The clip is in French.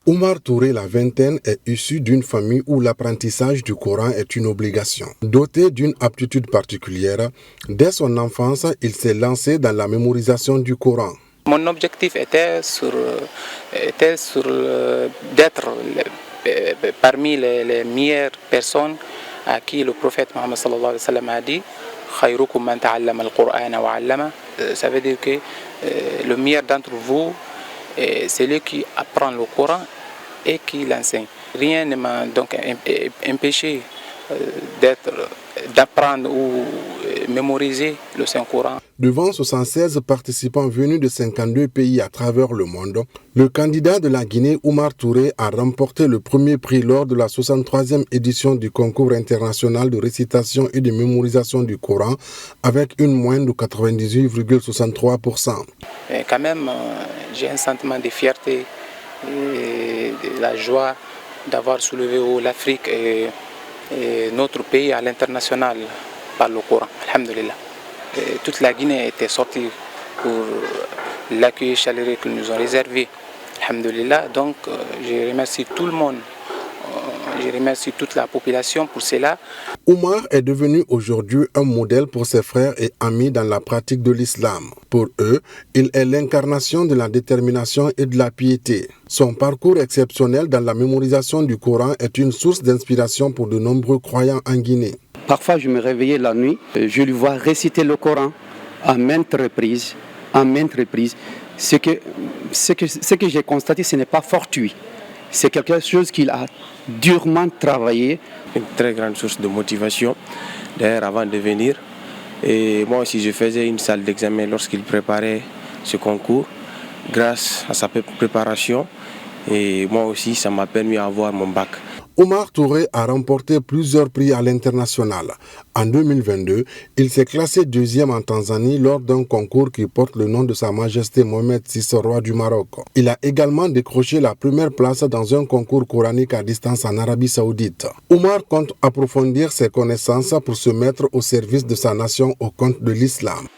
Oumar Touré, la vingtaine, est issu d'une famille où l'apprentissage du Coran est une obligation. Doté d'une aptitude particulière, dès son enfance, il s'est lancé dans la mémorisation du Coran. Mon objectif était d'être parmi les meilleures personnes à qui le prophète Mohammed sallallahu alayhi wa sallam a dit Khayrukum man ta'allama al-Qur'ana wa 'allama. Ça veut dire que le meilleur d'entre vous est celui qui apprend le Coran et qui l'enseigne. Rien ne m'a donc empêché d'apprendre ou mémoriser le Saint-Coran. Devant 76 participants venus de 52 pays à travers le monde, le candidat de la Guinée, Oumar Touré, a remporté le premier prix lors de la 63e édition du concours international de récitation et de mémorisation du Coran avec une moyenne de 98,63%. Quand même, j'ai un sentiment de fierté et de la joie d'avoir soulevé haut l'Afrique et notre pays à l'international par le Coran. Alhamdulillah. Toute la Guinée était sortie pour l'accueil chaleureux qu'ils nous ont réservé. Alhamdulillah. Donc je remercie tout le monde. Je remercie toute la population pour cela. Oumar est devenu aujourd'hui un modèle pour ses frères et amis dans la pratique de l'islam. Pour eux, il est l'incarnation de la détermination et de la piété. Son parcours exceptionnel dans la mémorisation du Coran est une source d'inspiration pour de nombreux croyants en Guinée. Parfois, je me réveillais la nuit, je lui vois réciter le Coran à maintes reprises. Ce que j'ai constaté, ce n'est pas fortuit. C'est quelque chose qu'il a durement travaillé. Une très grande source de motivation, d'ailleurs avant de venir. Et moi aussi, je faisais une salle d'examen lorsqu'il préparait ce concours. Grâce à sa préparation, et moi aussi, ça m'a permis d'avoir mon bac. Oumar Touré a remporté plusieurs prix à l'international. En 2022, il s'est classé deuxième en Tanzanie lors d'un concours qui porte le nom de Sa Majesté Mohamed VI, roi du Maroc. Il a également décroché la première place dans un concours coranique à distance en Arabie Saoudite. Oumar compte approfondir ses connaissances pour se mettre au service de sa nation au compte de l'islam.